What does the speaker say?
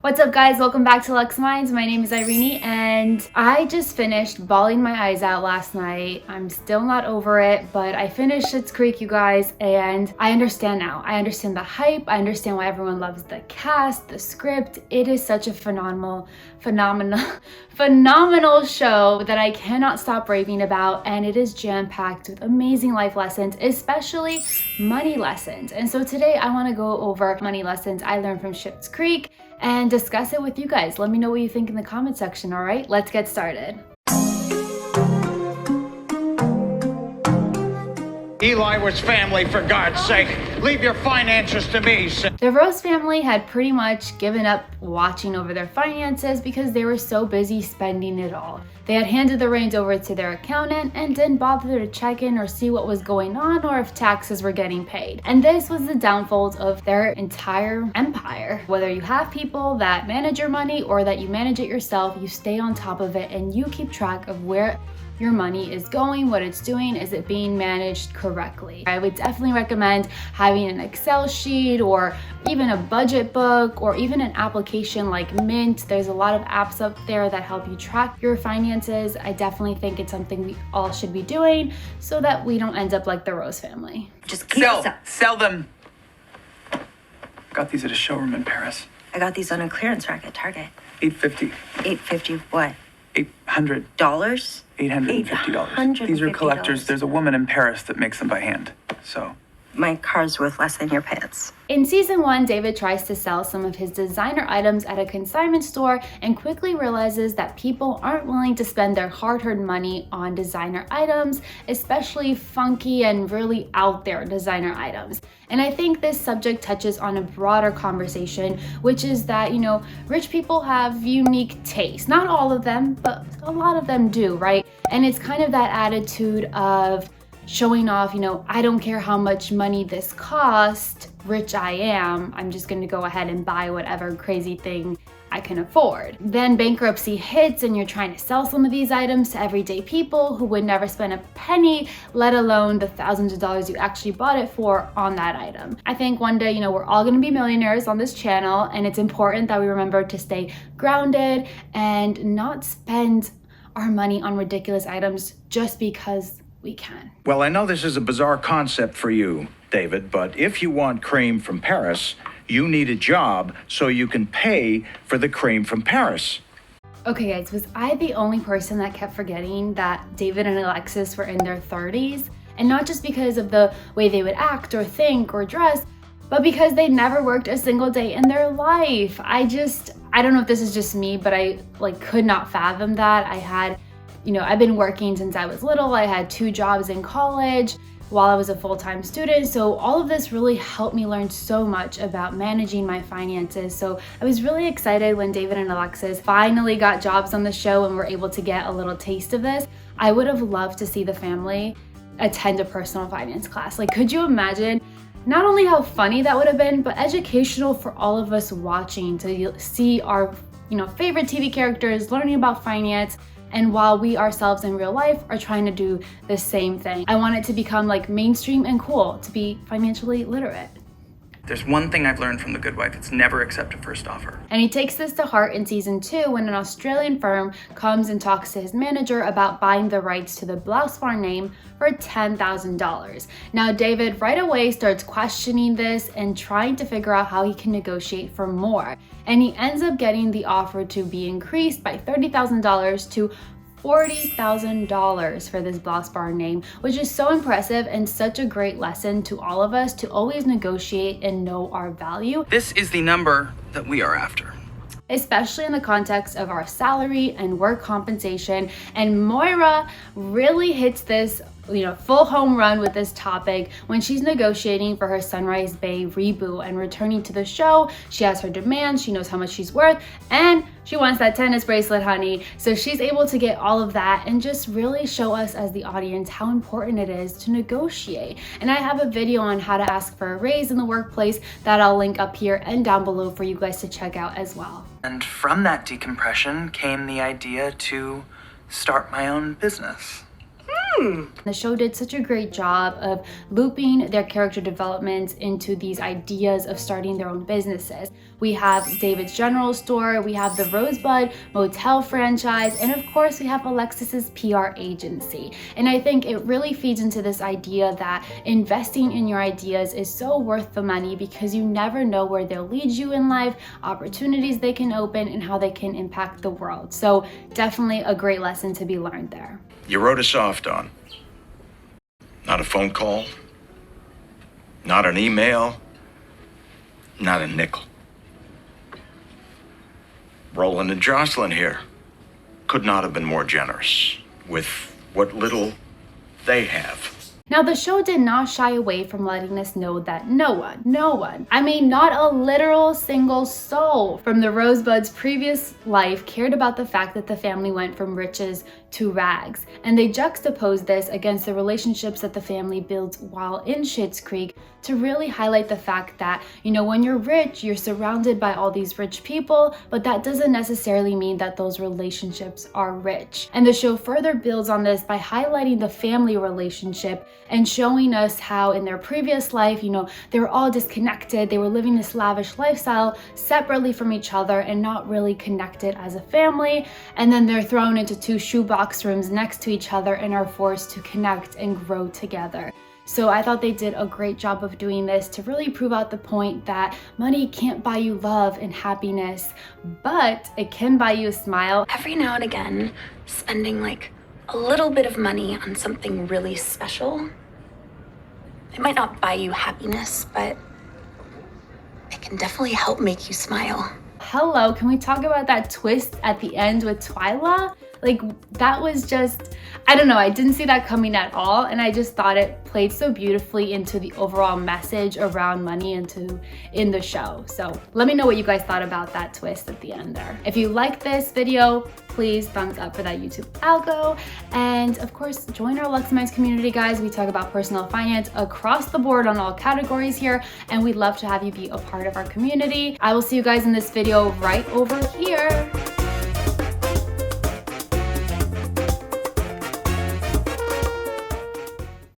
What's up guys, welcome back to Luxe Minds. My name is Irini and I just finished bawling my eyes out last night. I'm still not over it, but I finished Schitt's Creek, you guys, and I understand now. I understand the hype. I understand why everyone loves the cast, the script. It is such a phenomenal show that I cannot stop raving about, and it is jam-packed with amazing life lessons, especially money lessons. And so today I want to go over money lessons I learned from Schitt's Creek and discuss it with you guys. Let me know what you think in the comment section, all right? Let's get started. Eli was family, for God's sake. Leave your finances to me. The Rose family had pretty much given up watching over their finances because they were so busy spending it all. They had handed the reins over to their accountant and didn't bother to check in or see what was going on or if taxes were getting paid. And this was the downfall of their entire empire. Whether you have people that manage your money or that you manage it yourself, you stay on top of it and you keep track of where your money is going, what it's doing, is it being managed correctly. I would definitely recommend having an Excel sheet or even a budget book or even an application like Mint. There's a lot of apps up there that help you track your finances. I definitely think it's something we all should be doing so that we don't end up like the Rose family. Just Sell them. Got these at a showroom in Paris. I got these on a clearance rack at Target. $850. $850 what? $800. Dollars? $850. These are collectors. There's a woman in Paris that makes them by hand. So My car's worth less than your pants. In season 1, David tries to sell some of his designer items at a consignment store and quickly realizes that people aren't willing to spend their hard-earned money on designer items, especially funky and really out there designer items. And I think this subject touches on a broader conversation, which is that, rich people have unique tastes. Not all of them, but a lot of them do, right? And it's kind of that attitude of showing off, I don't care how much money this cost, rich I am, I'm just gonna go ahead and buy whatever crazy thing I can afford. Then bankruptcy hits and you're trying to sell some of these items to everyday people who would never spend a penny, let alone the thousands of dollars you actually bought it for on that item. I think one day, we're all gonna be millionaires on this channel, and it's important that we remember to stay grounded and not spend our money on ridiculous items just because we can. Well, I know this is a bizarre concept for you, David, but if you want cream from Paris, you need a job so you can pay for the cream from Paris. Okay guys, was I the only person that kept forgetting that David and Alexis were in their 30s? And not just because of the way they would act or think or dress, but because they never worked a single day in their life. I don't know if this is just me, but I could not fathom that. I've been working since I was little. I had 2 jobs in college while I was a full-time student. So all of this really helped me learn so much about managing my finances. So I was really excited when David and Alexis finally got jobs on the show and were able to get a little taste of this. I would have loved to see the family attend a personal finance class. Could you imagine not only how funny that would have been, but educational for all of us watching to see our, favorite TV characters learning about finance, and while we ourselves in real life are trying to do the same thing. I want it to become mainstream and cool to be financially literate. there's one thing I've learned from The Good Wife. It's never accept a first offer. And he takes this to heart in season 2 when an Australian firm comes and talks to his manager about buying the rights to the Blouse Farm name for $10,000. Now David right away starts questioning this and trying to figure out how he can negotiate for more. And he ends up getting the offer to be increased by $30,000 to $40,000 for this Blouse Farm name, which is so impressive and such a great lesson to all of us to always negotiate and know our value. This is the number that we are after. Especially in the context of our salary and work compensation. And Moira really hits this full home run with this topic when she's negotiating for her Sunrise Bay reboot and returning to the show. She has her demands, she knows how much she's worth, and she wants that tennis bracelet, honey. So she's able to get all of that and just really show us as the audience how important it is to negotiate. And I have a video on how to ask for a raise in the workplace that I'll link up here and down below for you guys to check out as well. And from that decompression came the idea to start my own business. The show did such a great job of looping their character developments into these ideas of starting their own businesses. We have David's General Store, we have the Rosebud Motel franchise, and of course we have Alexis's PR agency. And I think it really feeds into this idea that investing in your ideas is so worth the money because you never know where they'll lead you in life, opportunities they can open, and how they can impact the world. So definitely a great lesson to be learned there. You wrote us off, Dawn. Not a phone call, not an email, not a nickel. Roland and Jocelyn here could not have been more generous with what little they have. Now, the show did not shy away from letting us know that no one, I mean, not a literal single soul from the Rosebud's previous life cared about the fact that the family went from riches to rags. And they juxtaposed this against the relationships that the family builds while in Schitt's Creek to really highlight the fact that, you know, when you're rich, you're surrounded by all these rich people, but that doesn't necessarily mean that those relationships are rich. And the show further builds on this by highlighting the family relationship and showing us how in their previous life, you know, they were all disconnected. They were living this lavish lifestyle separately from each other and not really connected as a family. And then they're thrown into two shoebox rooms next to each other and are forced to connect and grow together. So I thought they did a great job of doing this to really prove out the point that money can't buy you love and happiness, but it can buy you a smile. Every now and again, spending like a little bit of money on something really special, it might not buy you happiness, but it can definitely help make you smile. Hello, can we talk about that twist at the end with Twyla? Like, that was just, I don't know, I didn't see that coming at all, and I just thought it played so beautifully into the overall message around money in the show. So let me know what you guys thought about that twist at the end there. If you like this video, please thumbs up for that YouTube algo, and of course join our Luxe Minds community, guys. We talk about personal finance across the board on all categories here, and we'd love to have you be a part of our community. I will see you guys in this video right over here.